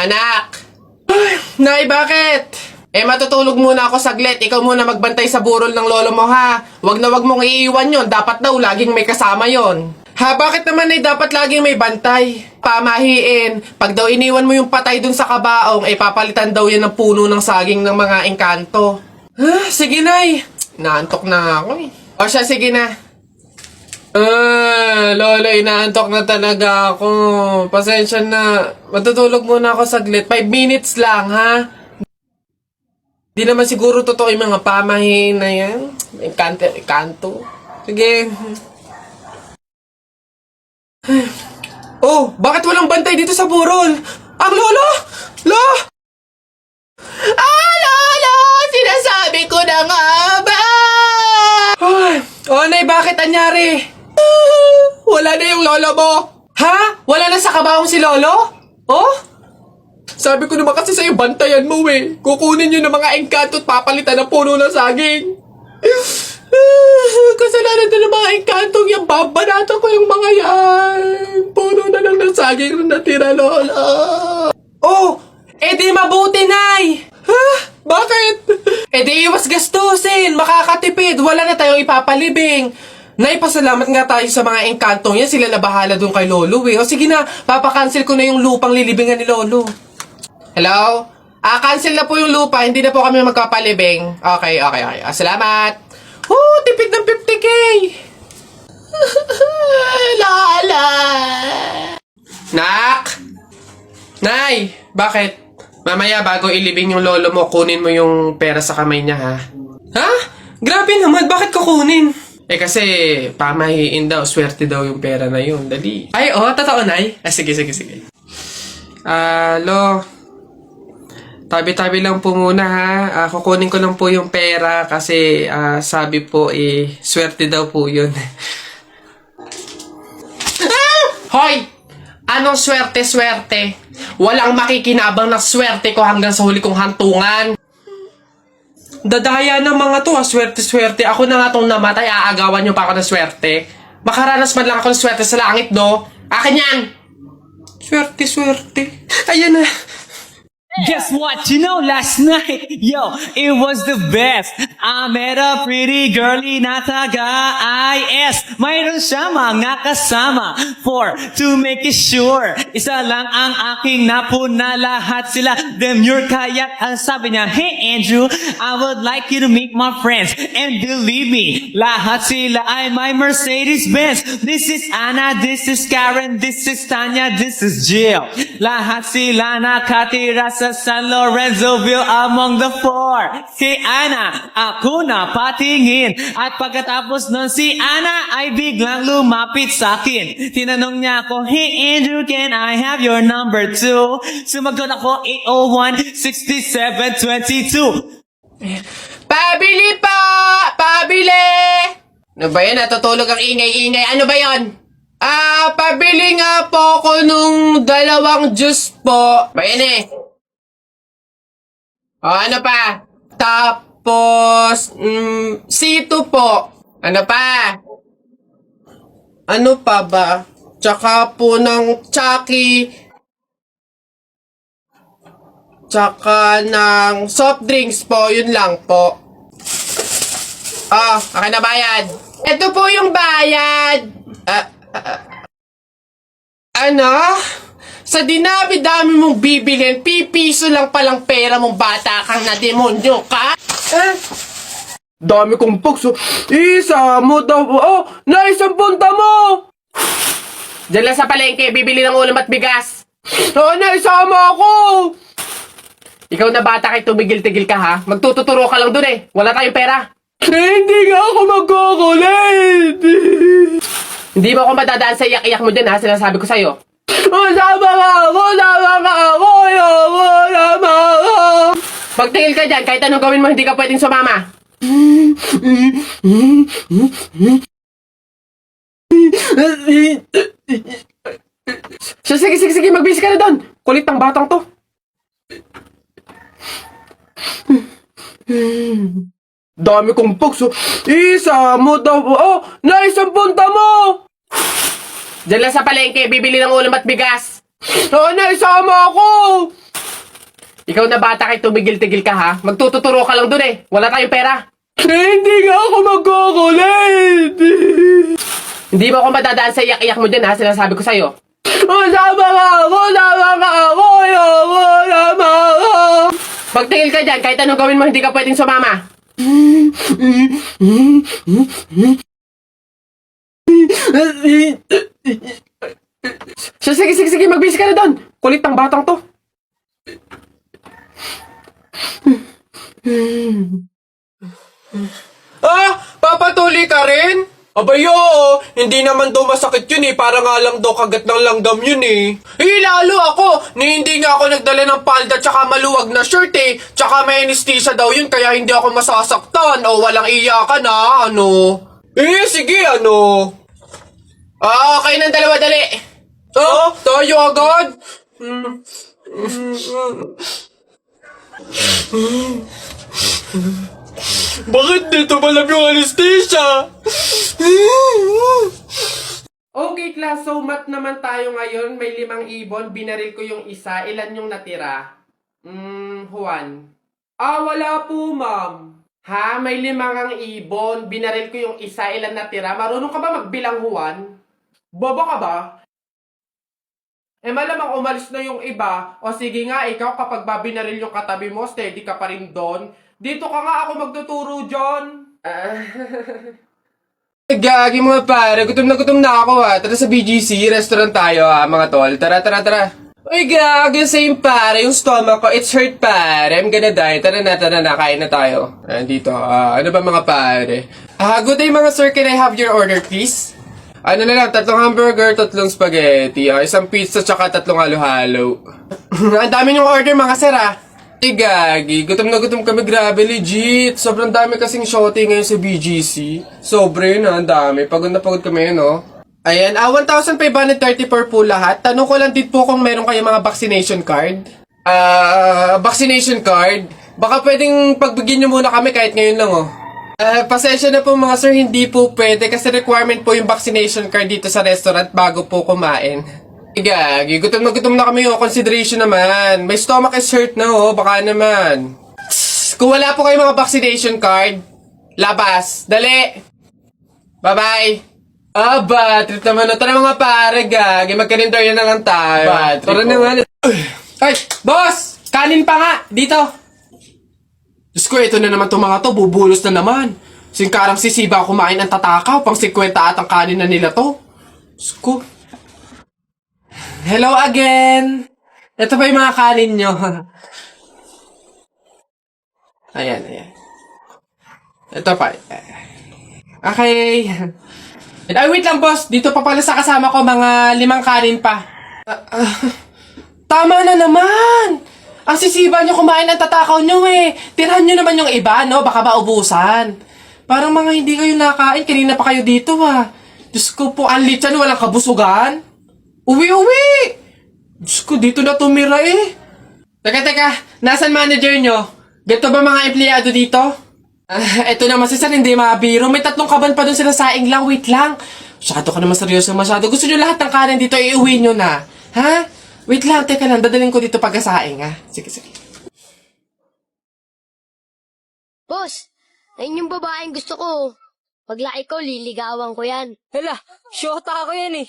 Anak! Nay, bakit? Matutulog muna ako saglit. Ikaw muna magbantay sa burol ng lolo mo, ha? Wag na wag mong iiwan yon. Dapat daw laging may kasama yon. Ha, bakit naman ay dapat laging may bantay? Pamahiin. Pag daw iniwan mo yung patay dun sa kabaong, papalitan daw yan ng puno ng saging ng mga engkanto. Sige, Nay. Naantok na ako eh. O siya, sige na. Lola, inaantok na talaga ako. Pasensya na. Matutulog muna ako saglit. 5 minutes lang, ha? Di naman siguro totoo yung mga pamahiin na yan. Engkanto. Sige. Oh, bakit walang bantay dito sa burol? Ang lolo! Lolo! Sinasabi ko na nga ba? Nay, bakit anyari? Wala na yung lolo mo. Ha? Wala na sa kabaong si lolo? Oh? Sabi ko naman kasi sa'yo, bantayan mo eh. Kukunin nyo ng mga engkanto at papalitan ng puno ng saging. Kasalanan na ng mga engkantong yung babanatan ko yung mga yan. Puno na lang ng saging na natira, lola. Oh, di mabuti, Nay. Ha? Bakit? Di iwas gastusin. Makakatipid. Wala na tayong ipapalibing. Nay, pasalamat nga tayo sa mga engkantong yan. Sila na bahala dun kay lolo eh. O sige na, papakancel ko na yung lupang lilibingan ni lolo. Hello? Cancel na po yung lupa. Hindi na po kami magpapalibing. Okay. Salamat. Tipid ng 50K. Lala. Nak? Nay, bakit? Mamaya bago ilibing yung lolo mo, kunin mo yung pera sa kamay niya, ha? Ha? Grabe naman, bakit kukunin? Kasi pamahiin daw, swerte daw yung pera na yun. Dali. Ay, totoo, Nay? Sige. Tabi-tabi lang po muna, ha. Kukunin ko lang po yung pera kasi sabi po swerte daw po yun. Hoy! Anong swerte? Walang makikinabang na swerte ko hanggang sa huli kong hantungan. Dadaya ng mga to, swerte. Ako na nga tong namatay, aagawan nyo pa ako ng swerte. Makaranas man lang ako ng swerte sa langit, do. Akin yan! Swerte. Ayan na. Guess what? You know, last night, it was the best. I met a pretty girlie na taga-IS. Mayroon siya mga kasama to make it sure. Isa lang ang aking napuna, lahat sila demure. Kaya ang sabi niya, hey Andrew, I would like you to meet my friends. And believe me, lahat sila ay my Mercedes-Benz. This is Anna, this is Karen, this is Tanya, this is Jill. Lahat sila nakatira sa San Lorenzoville among the 4. Si Ana, ako na patingin. At pagkatapos nun, si Ana ay biglang lumapit sa akin. Tinanong niya ako, hey Andrew, can I have your number too? Sumagot ako, 801-6722. Pabili po! Pabili! Ano ba yan? Natutulog ang ingay-ingay. Ano ba yon? Pabili nga po ako nung 2 juice po. Bayan ano pa? Tapos, C2 po. Ano pa? Ano pa ba? Tsaka po ng Chucky. Tsaka ng soft drinks po. Yun lang po. Akin na bayad. Ito po yung bayad. Ano? Sa dinami-dami mong bibilin, pipiso lang palang pera mong bata kang na demonyo ka? Dami kong pokso. Isa mo daw. Naisang punta mo! Diyan lang sa palengke, bibili ng ulam at bigas. Naisama ako! Ikaw na bata kay tumigil-tigil ka, ha? Magtututuro ka lang dun eh. Wala tayong pera. Hindi nga ako magkukulit. Hindi mo ako madadaan sa iyak-iyak mo din, ha? Sinasabi ko sa'yo. Sama ako! Magtingil ka dyan, kahit anong gawin mo, hindi ka pwedeng sumama. Sige, magbihis ka na doon. Kulit ng batang to. Dami kong pokso. Isa mo daw. Naisang punta mo! Diyan lang sa palengke, bibili ng ulam at bigas. Naisama ako! Ikaw na bata kay tumigil-tigil ka ha. Magtututuro ka lang dun eh. Wala tayong pera. Hindi nga ako magkukulit. Hindi mo ako madadaan sa iyak-iyak mo dyan ha. Sinasabi ko sa'yo. Sama ka ako! Sama ka ako! Ayoko! Sama ka! Magtingil ka dyan. Kahit anong gawin mo, hindi ka pwedeng sumama. Sige, magbisi ka na doon. Kulit ng batang to. Papatuloy ka rin? Abay, oo. Hindi naman daw masakit yun eh. Para nga lang daw kagat ng langgam yun eh. Lalo ako. Hindi nga ako nagdala ng palda tsaka maluwag na shirt eh. Tsaka may anesthesia daw yun kaya hindi ako masasaktan. O walang iyakan ha. Ano? Sige ano. Okay ng dalawa dali. Tayo agad. Bakit dito malab yung anesthesia? Okay class, so mat naman tayo ngayon. May 5 ibon, binaril ko yung isa. Ilan yung natira? Juan. Wala po ma'am. Ha? May 5 ang ibon, binaril ko yung isa. Ilan natira? Marunong ka ba magbilang Juan? Bobo ka ba? Malamang umalis na yung iba. O sige nga, ikaw kapag babinaril yung katabi mo, steady ka pa rin doon. Dito ka nga ako magtuturo, John. Gagi mga pare, gutom na ako ha. Tara sa BGC, restaurant tayo ha, mga tol. Tara. Uy, gagi, same pare, yung stomach ko, it's hurt pare. I'm gonna die. Tara na, kain na tayo. Dito, ano ba mga pare? Good day mga sir, can I have your order please? Ano na lang, 3 hamburger, 3 spaghetti, 1 pizza, tsaka 3 halo-halo. Ang dami yung order mga sir ha. Gagi, gutom na gutom kami, grabe, legit. Sobrang dami kasing shorty ngayon sa BGC. Sobre na, ang dami. Pagod na pagod kami, no? Ayan, 1,534 po lahat. Tanong ko lang din po kung meron kayong mga vaccination card. Vaccination card? Baka pwedeng pagbigyan nyo muna kami kahit ngayon lang, oh. Pasensya na po mga sir, hindi po pwede kasi requirement po yung vaccination card dito sa restaurant bago po kumain. Gagi, gutom na kami, oh. Consideration naman. May stomach is hurt na, oh. Baka naman. Kung wala po kayong mga vaccination card, labas. Dali. Bye-bye. Bad trip naman. Tara mga pare, gagi. Magkarinderya na lang tayo. Bad trip. Tara naman. Ay, boss! Kanin pa nga. Dito. Diyos ko, ito na naman itong mga to. Bubulos na naman. Singkarang sisiba kumain ang tatakaw. Pang 50 at ang kanin na nila to. Diyos ko. Hello again! Ito pa yung mga kanin nyo. Ayan. Ito pa. Okay. Ay, wait lang boss. Dito pa pala sa kasama ko mga 5 kanin pa. Tama na naman! Ang sisiba nyo kumain ang tatakaw nyo eh. Tirahan nyo naman yung iba, no? Baka maubusan. Parang mga hindi kayo nakain. Kanina pa kayo dito ah. Diyos ko po, ang litsan, walang kabusugan. Uwi! Diyos ko, dito na tumira eh. Teka, nasan manager nyo? Ganito ba mga empleyado dito? Eto naman si sir, hindi mabiro. May 3 kaban pa dun sila saing lang, wait lang. Masyado ka naman seryoso masyado. Gusto nyo lahat ng kanin dito, iuwi nyo na. Ha? Wait lang, teka lang, dadalhin ko dito pagkasaing ha. Sige. Boss, ayun yung babaeng gusto ko. Paglaki ko, liligawan ko yan. Hala, syota ako yan eh.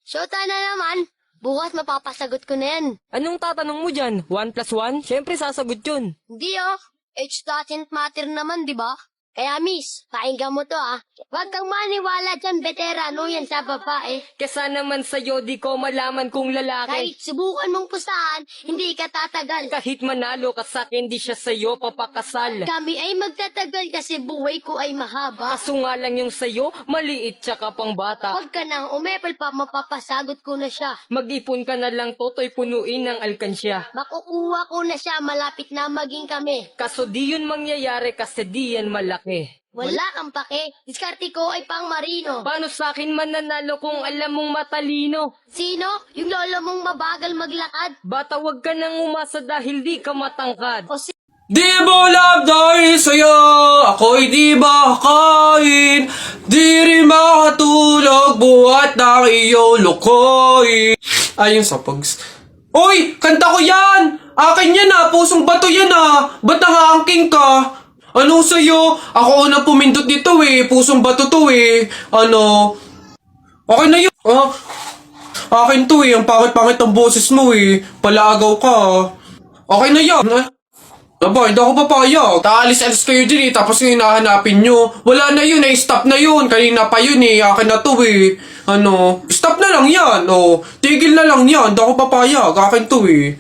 Shota na naman. Bukas mapapasagot ko na yan. Anong tatanong mo dyan? 1 plus 1? Siyempre sasagot yun. Hindi oh. Age doesn't matter naman, di ba? Kaya miss, pakinggan mo to ah. Huwag kang maniwala dyan, veterano yan sa babae. Kesa naman sa'yo, di ko malaman kung lalaki. Kahit subukan mong pusahan, hindi ka tatagal. Kahit manalo ka sa'kin, di siya sa'yo papakasal. Kami ay magtatagal kasi buhay ko ay mahaba. Kaso nga lang yung sa'yo, maliit tsaka pang bata. Huwag ka nang umepal pa, mapapasagot ko na siya. Mag-ipon ka na lang, toto'y punuin ng alkansya. Makukuha ko na siya, malapit na maging kami. Kaso di yun mangyayari kasi di yan malaki. Wala kang pake, diskarte ko ay pang marino. Paano sa'kin mananalo kung alam mong matalino? Sino? Yung lolo mong mabagal maglakad? Bata, wag ka nang umasa dahil di ka matangkad. O Di mo love dahil sa'yo, ako'y di makakain. Di rin makatulog, buhat ng iyong lukoy. Ayun sa pags. Uy! Kanta ko yan! Akin yan ah, pusong bato yan ah. Ba't nakaangking ka? Ano sa'yo? Ako unang pumindot dito eh. Pusong bato to eh. Ano? Okay na yun. Ah, akin to eh. Ang pangit-pangit ang boses mo eh. Palaagaw ka ah. Okay na yan. Aba, hindi ako papayag. Taalis-alis kayo din eh. Tapos yung hinahanapin nyo. Wala na yun eh. Stop na yun. Kanina pa yun eh. Akin na to eh. Ano? Stop na lang yan. Oh. Tigil na lang yan. Hindi ako papayag. Akin to eh.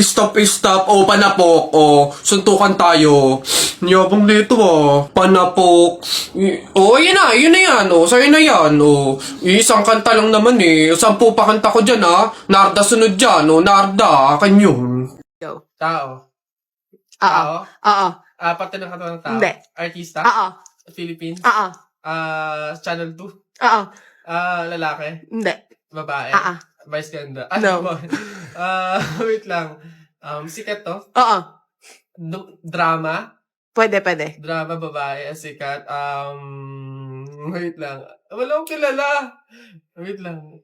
Stop. Oh, panapok. Oh, suntukan tayo. Niyabang dito ah. Panapok. Oh, yun na yan. Oh, sa'yo na yan. Oh, isang kanta lang naman eh. 10 pa kanta ko dyan ah. Narda sunod dyan. Oh, Narda. Akin yun. Go. Tao. Oo. Oo. Parte ng katawan ng tao. Hindi. Artista. Oo. Philippines. Oo. Channel 2. Oo. Lalaki. Hindi. Babae. Vice ganda. No. Wait lang. Sikat to? Oo. Drama. Pwede. Drama, babae, sikat. Wait lang. Wala akong kilala. Wait lang.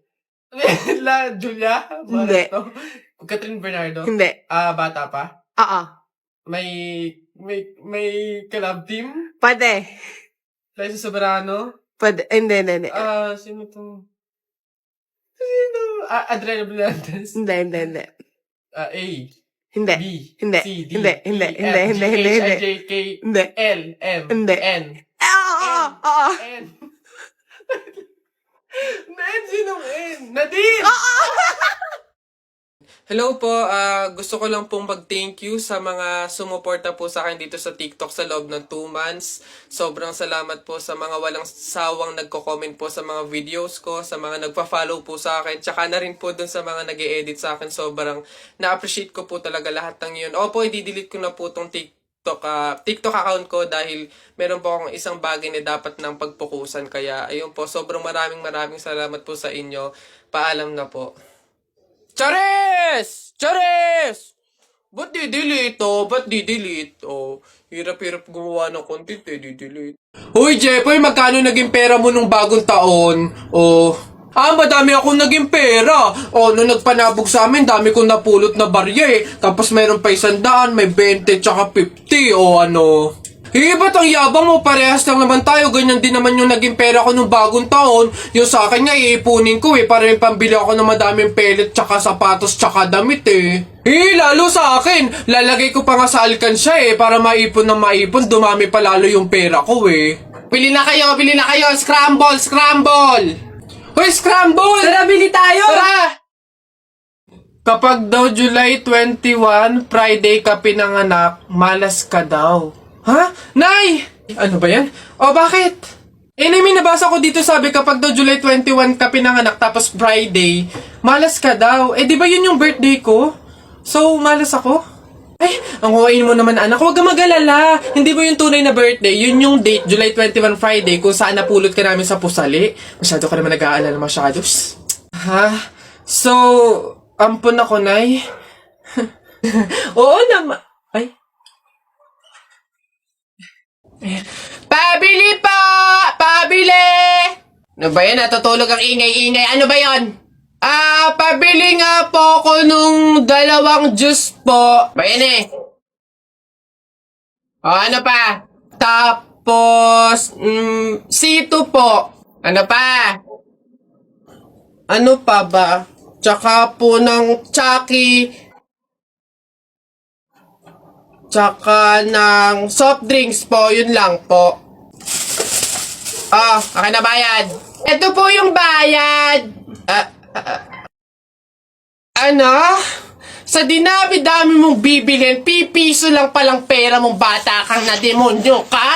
Julia? Hindi. Catherine Bernardo? Hindi. Bata pa? Oo. May collab team? Pwede. Liza Soberano? Pwede. Hindi. Sino to? Sino? Adriana Blantes? Hindi. A. Hindi. B. Hindi. C. D. Hindi. E, Hindi. F, Hindi. G, Hindi. H, Hindi. I, J, K, Hindi. L, M, Hindi. N. Oo. N. Sinong N? Nadine! Hello po, gusto ko lang pong mag-thank you sa mga sumuporta po sa akin dito sa TikTok sa loob ng 2 months. Sobrang salamat po sa mga walang sawang nagko-comment po sa mga videos ko, sa mga nagpa-follow po sa akin, tsaka na rin po dun sa mga nag-e-edit sa akin. Sobrang na-appreciate ko po talaga lahat ng yun. Opo, i-delete ko na po tong TikTok account ko dahil meron po akong isang bagay na dapat ng pagpukusan. Kaya ayun po, sobrang maraming salamat po sa inyo. Paalam na po. Charis! Ba't di-delete oh? Hirap-hirap gumawa ng content eh, di-delete. Uy, Jepoy, magkano naging pera mo nung bagong taon? Oh. Madami akong naging pera. Oh, nung nagpanabog sa amin, dami kong napulot na barya eh. Tapos meron pa 100, may 20, tsaka 50. O ano. Ba't ang yabang mo? Parehas lang naman tayo. Ganyan din naman yung naging pera ko nung bagong taon. Yung sa akin nga, iipunin ko eh. Para yung pambili ako ng madaming pellet, tsaka sapatos, tsaka damit eh. Lalo sa akin. Lalagay ko pa nga sa alkansya eh. Para maipon ng maipon, dumami pa lalo yung pera ko eh. Bili na kayo. Scramble! Hoy, scramble! Tara, bili tayo! Tara! Kapag daw July 21, Friday ka pinanganak, malas ka daw. Ha? Nay! Ano ba yan? O, bakit? May nabasa ko dito sabi kapag daw July 21 ka pinanganak tapos Friday, malas ka daw. Di ba yun yung birthday ko? So, malas ako? Ang huwain mo naman anak, huwag ka mag-alala. Hindi mo yung tunay na birthday, yun yung date, July 21 Friday, kung saan napulot ka namin sa pusali. Masyado ka naman nag-aalala masyados. Ha? So, ampun ako, Nay. Oo naman. Pabili po! Pabili! Ano ba yan? Natutulog ang ingay-ingay. Ano ba yan? Pabili nga po ko nung 2 juice po. Ba yan eh? Ano pa? Tapos, C2 po. Ano pa? Ano pa ba? Tsaka po ng Chucky. Tsaka ng soft drinks po, yun lang po. Akin na bayad. Ito po yung bayad. Ano? Sa dinami-dami mong bibilhin, pipiso lang palang pera mong bata kang na demonyo ka?